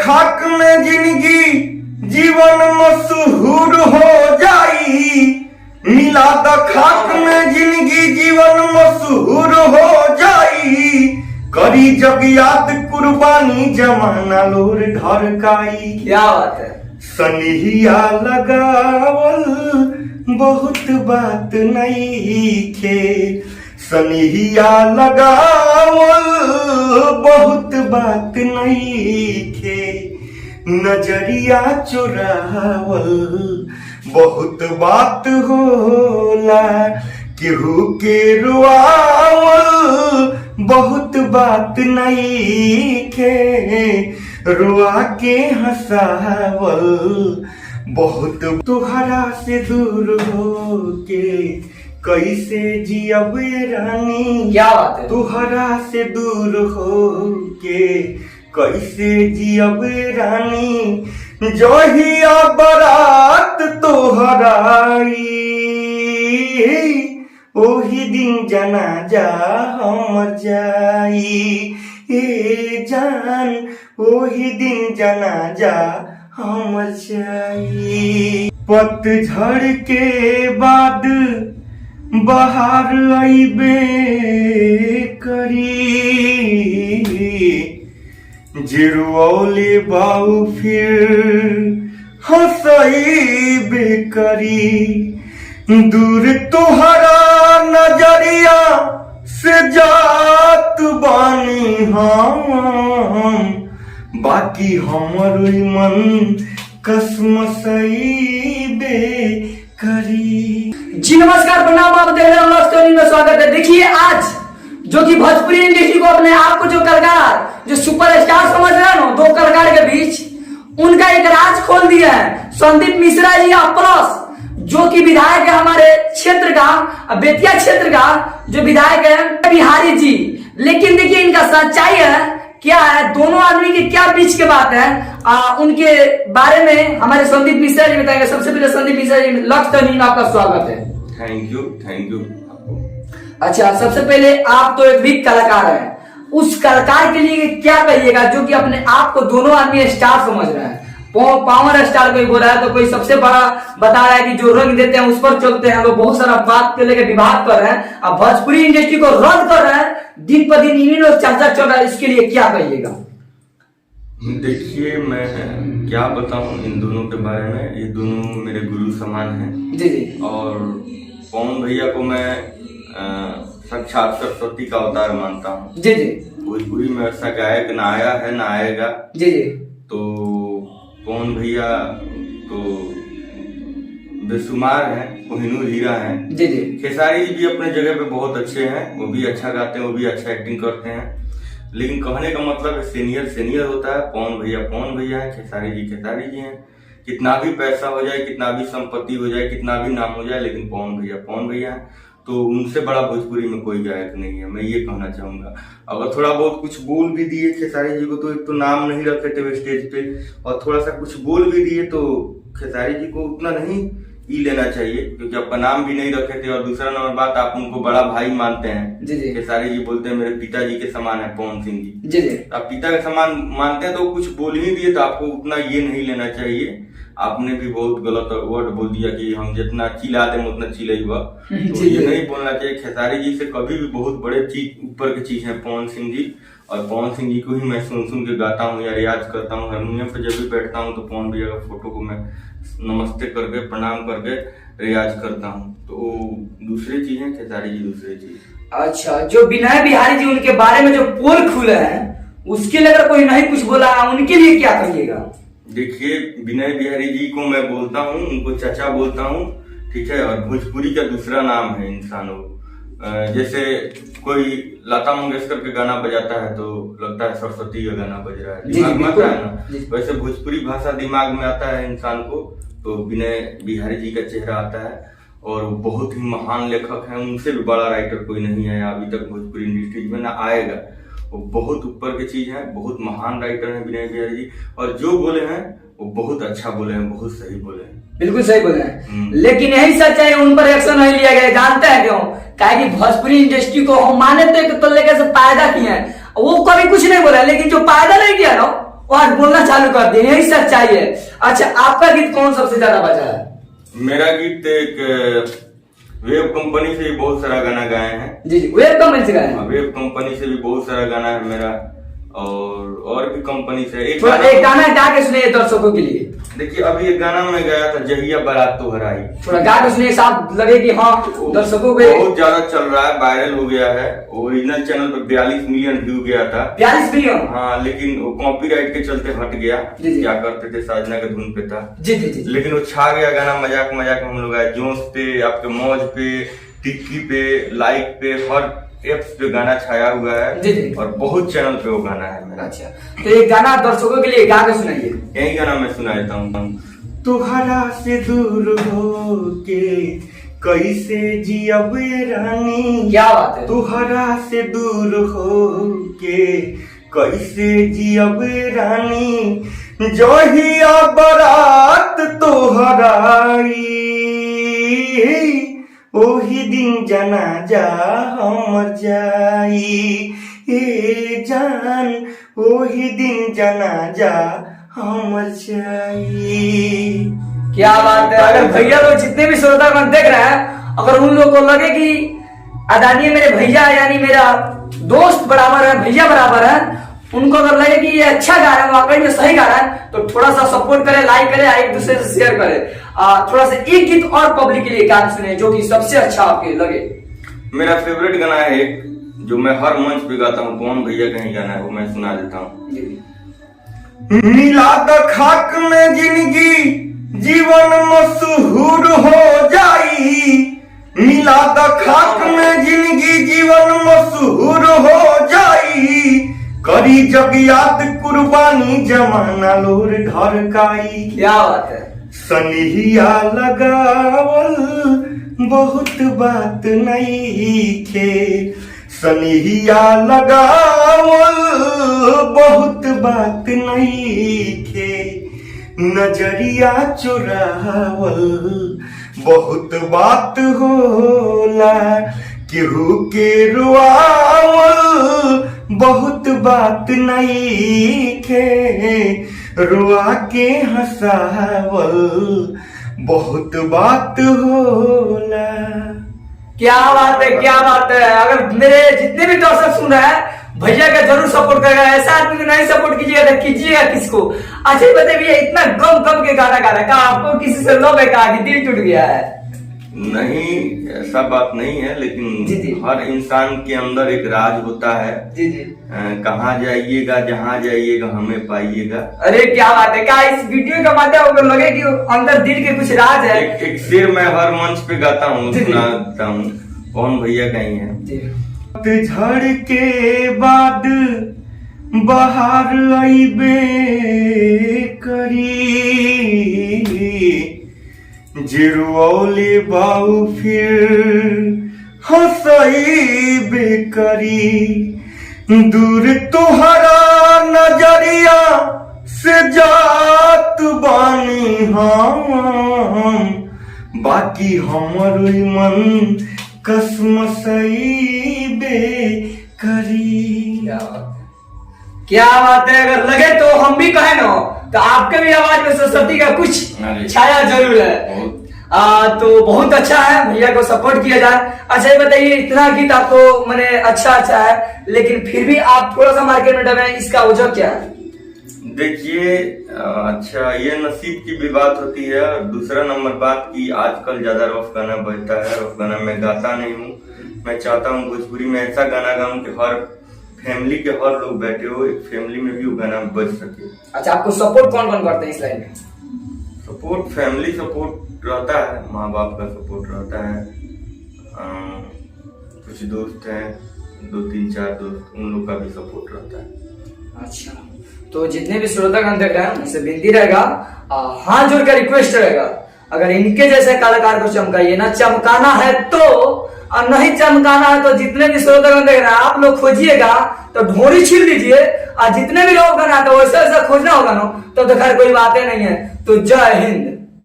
खाक में जिंदगी जीवन मशहूर हो जाई। मिला द खाक में जिंदगी जीवन मशहूर हो जाई। करी जब याद कुर्बानी जमाना लोर ढरकाई। क्या बात है। सनिहिया लगावल बहुत बात नहीं खे। सनिहिया लगावल बहुत बात नहीं खे। नजरिया चुरावल बहुत बात होला। केहू के रुआवल बहुत बात नहीं खे। रुआ के हंसावल बहुत। तुहरा से दूर हो के कैसे जियब रानी। क्या बात है। तुहरा से दूर हो के कैसे जियब रानी। जहिया बारात तोहराई ओही दिन जनाजा हमर जाई। ए जान ओही दिन जनाजा हमर जाई। पतझड़ के बाद बहार आइबे करी। जिरुऔले बाऊ फिर हंसइबे करी। दूर तोहरा नजरिया से जात बानी हम। बाकी हमर मन कसमसइबे करी। जी नमस्कार, प्रणाम। आप देख रहे हैं लव स्टोरी में स्वागत है। देखिए आज जो कि भोजपुरी इंडस्ट्री को अपने आप को जो कलाकार जो सुपरस्टार समझ रहे हैं ना, दो कलाकार के बीच उनका एक राज खोल दिया है संदीप मिश्रा जी और प्लस जो कि विधायक है हमारे क्षेत्र का, बेतिया क्षेत्र का जो विधायक है बिहारी जी। लेकिन देखिए इनका सच्चाई है क्या है, दोनों आदमी के क्या बीच के बात है, उनके बारे में हमारे संदीप मिश्रा जी बताएंगे। सबसे पहले संदीप मिश्रा जी, लक्ष्य में आपका स्वागत है। Thank you. अच्छा, सबसे पहले आप तो एक बिग कलाकार है, उस कलाकार के लिए क्या कहिएगा जो कि अपने आप को दोनों आदमी स्टार समझ रहे हैं। पावर स्टार कोई बोल रहा है तो कोई सबसे बड़ा बता रहा है कि जो रंग देते हैं उस पर चलते हैं। लोग बहुत सारा बात को लेकर विवाद कर रहे हैं। अब भोजपुरी इंडस्ट्री को रद्द कर रहे हैं, दिन पर दिन इन्हीं लोग चर्चा चल रहा है। इसके लिए क्या कहिएगा? देखिए मैं क्या बताऊं इन दोनों के बारे में। ये दोनों मेरे गुरु समान हैं। जी जी। और पवन भैया को मैं साक्षात सरस्वती का अवतार मानता हूँ। जी जी। भोजपुरी में ऐसा गायक ना आया है ना आएगा। जी जी। तो पवन भैया तो बेशुमार हैं, कोहिनूर हीरा हैं। जी जी। खेसारी जी भी अपने जगह पे बहुत अच्छे हैं, वो भी अच्छा गाते हैं, वो भी अच्छा एक्टिंग करते हैं। लेकिन कहने का मतलब है सीनियर होता है। पवन भैया है, खेसारी जी हैं। कितना भी पैसा हो जाए, कितना भी संपत्ति हो जाए, कितना भी नाम हो जाए, लेकिन पवन भैया है। तो उनसे बड़ा भोजपुरी में कोई गायक नहीं है, मैं ये कहना चाहूंगा। अगर थोड़ा बहुत कुछ बोल भी दिए खेसारी जी को तो एक तो नाम नहीं रखे थे स्टेज पे, और थोड़ा सा कुछ बोल भी दिए तो खेसारी जी को उतना नहीं ही लेना चाहिए, क्योंकि आपका नाम भी नहीं रखे थे। और दूसरा नंबर बात, आप उनको बड़ा भाई मानते हैं। जी जी। खेसारी जी बोलते हैं मेरे पिताजी के समान है पवन सिंह जी। जी जी। आप पिता के समान मानते हैं तो कुछ बोल ही दिए, तो आपको उतना ये नहीं लेना चाहिए। आपने भी बहुत गलत वर्ड बोल दिया कि हम जितना चिल्ला दें उतना चिल्लाइबा, तो ये नहीं बोलना चाहिए। खेसारी जी से कभी भी बहुत बड़े चीज ऊपर की चीज है पवन सिंह जी। और पवन सिंह जी को ही मैं सुन के गाता हूँ या रियाज करता हूँ। हारमोनियम पे जब भी बैठता हूँ तो पवन भैया का फोटो को मैं नमस्ते करके प्रणाम करके रियाज करता हूँ। तो दूसरी चीज है, खेसारी जी दूसरी चीज। अच्छा, जो विनय बिहारी जी उनके बारे में जो पोल खुले हैं उसके लिए अगर कोई नहीं कुछ बोला है, उनके लिए क्या कहिएगा? देखिए विनय बिहारी जी को मैं बोलता हूँ, उनको चाचा बोलता हूँ, ठीक है। और भोजपुरी का दूसरा नाम है इंसानों। जैसे कोई लता मंगेशकर के गाना बजाता है तो लगता है सरस्वती का गाना बज रहा है, दिमाग में आता है ना। वैसे भोजपुरी भाषा दिमाग में आता है इंसान को तो विनय बिहारी जी का चेहरा आता है। और वो बहुत ही महान लेखक हैं, उनसे भी बड़ा राइटर कोई नहीं है अभी तक भोजपुरी इंडस्ट्री में, ना आएगा। वो बहुत ऊपर की चीज है, बहुत महान राइटर हैं विनय बिहारी जी। और जो बोले हैं वो बहुत अच्छा बोले हैं, बहुत सही बोले हैं, बिल्कुल सही बोले हैं। लेकिन यही सच्चाई है, उन पर एक्शन नहीं लिया गया। जानते हैं क्यों? कि भोजपुरी इंडस्ट्री को हम माने तो एक तरीके से पैदा किए हैं, वो कभी कुछ नहीं बोला, लेकिन जो पैदा नहीं किया ना वो आज बोलना चालू कर दिए, यही सच्चाई है। अच्छा, आपका गीत कौन सबसे ज्यादा बजा है? मेरा गीत एक वेब कंपनी से भी बहुत सारा गाना गाए हैं। जी जी, वेब कंपनी से गाए हैं। वेब कंपनी से भी बहुत सारा गाना है मेरा, और भी कंपनी से एक गाना गा के सुनिए दर्शकों के लिए। देखिए, अभी एक गाना मैं गाया था, जहिया बारात तो हराई, थोड़ा गा के सुनिए, साथ लगे कि हाँ दर्शकों पे बहुत ज्यादा चल रहा है, वायरल हो गया है। ओरिजिनल चैनल पर 42 मिलियन व्यू गया था। 42 मिलियन? हाँ, लेकिन वो कॉपीराइट के चलते हट गया। जी। क्या करते थे, साजना के धुन पे था। जी जी जी। लेकिन वो छा गया गाना, मजाक मजाक में हम लोग आए, जोश पे, आपके मौज पे, टिक्की पे, लाइक पे, हर एप्स पे गाना छाया हुआ है। जी जी। और बहुत चैनल पे वो गाना है मेरा। अच्छा, तो ये गाना दर्शकों के लिए गा के सुनाइए। यही गाना मैं सुना देता हूँ। तुहरा से दूर हो के कैसे जियबे रानी, क्या बात है। तुहरा से दूर हो के कैसे जियबे रानी, जहिया बारात तोहराई, ओही दिन जनाजा हमर जाई, ए जान ओही दिन जनाजा हमर जाई। क्या बात है। अगर भैया लोग जितने भी श्रोतागण देख रहे हैं, अगर उन लोगों को लगे कि अदानी मेरे भैया यानी मेरा दोस्त बराबर है, भैया बराबर है, उनको अगर लगे कि ये अच्छा गा रहा है, वाकई में सही गा रहा है, तो थोड़ा सा सपोर्ट करे, लाइक करे, एक दूसरे से शेयर करे। थोड़ा सा एक गीत और पब्लिक के लिए गा सुने जो कि सबसे अच्छा आपके लगे। मेरा फेवरेट गाना है एक, जो मैं हर मंच पे गाता हूँ, कौन भैया कहीं गाना है, वो मैं सुना देता हूँ। मिलाद खाक में जिंदगी जीवन मशहूर हो जाई, मिलाद खाक में जिंदगी जीवन मशहूर हो जाई, करी जब याद कुर्बानी जमाना लोर घर काई। क्या बात है। सनिहिया लगावल बहुत बात नहीं खे, सनिहिया लगावल बहुत बात नहीं खे, नजरिया चुरावल बहुत बात होला, केहू के रुआवल बहुत बात नहीं खे, रुआ के हंसावल बहुत बात होला। क्या बात है, क्या बात है। अगर मेरे जितने भी दर्शक सुन रहे हैं, भैया का जरूर सपोर्ट करेगा। ऐसा आदमी को नहीं सपोर्ट कीजिएगा तो कीजिएगा किसको। अच्छा बताइए भैया, इतना गम के गाना गा रहा है, क्या आपको किसी से लव है, कहा कि दिल टूट गया है? नहीं, ऐसा बात नहीं है, लेकिन जी जी। हर इंसान के अंदर एक राज होता है। जी जी। कहाँ जाइएगा, जहाँ जाइएगा हमें पाइएगा। अरे क्या बात है। क्या इस वीडियो का माध्यम अगर लगे कि अंदर दिल के कुछ राज है? एक शेर मैं हर मंच पे गाता हूँ, सुनाता हूँ, कौन भैया कहीं है। झड़ के बाद बाहर आईबे करी, जिरुऔले बाऊ फिर हंसईबे करी, दूर तुहरा नजरिया से जात बानी हम, बाकी हमर मन कसमसईबे करी। क्या बात है। अगर लगे तो हम भी कहें ना, तो आपके भी आवाज में सरस्वती का कुछ छाया जरूर है। तो बहुत अच्छा है, भैया को सपोर्ट किया जाए। अच्छा ये बताइए, इतना गीत आपको मैंने अच्छा है, लेकिन फिर भी आप थोड़ा सा मार्केट में दबे, इसका वजह क्या है? देखिए, अच्छा, ये नसीब की भी बात होती है। और दूसरा नंबर बात की आजकल ज्यादा रफ गाना बजता है। रफ गाना मैं गाता नहीं हूँ। मैं चाहता हूँ भोजपुरी में ऐसा गाना गाऊं कि हर फैमिली के हर लोग बैठे हो, एक फैमिली में भी वो गाना बज सके। अच्छा, आपको सपोर्ट कौन कौन करते हैं इस लाइन में? सपोर्ट फैमिली सपोर्ट रहता है, माँ बाप का सपोर्ट रहता है, कुछ दोस्त हैं, 2-3-4 दोस्त, उन लोग का भी सपोर्ट रहता है। अच्छा, तो जितने भी श्रोतागण देख रहे हैं उनसे विनती रहेगा, हाथ जोड़ कर रिक्वेस्ट रहेगा, अगर इनके जैसे कलाकार को चमकाइए ना, चमकाना है तो, और नहीं चमकाना है तो जितने भी श्रोतागण देख रहे हैं आप लोग खोजिएगा तो ढोरी छील लीजिए, और जितने भी लोग गाना तो वैसा वैसा खोजना होगा ना, तो खैर कोई बातें नहीं है। तो जय हिंद।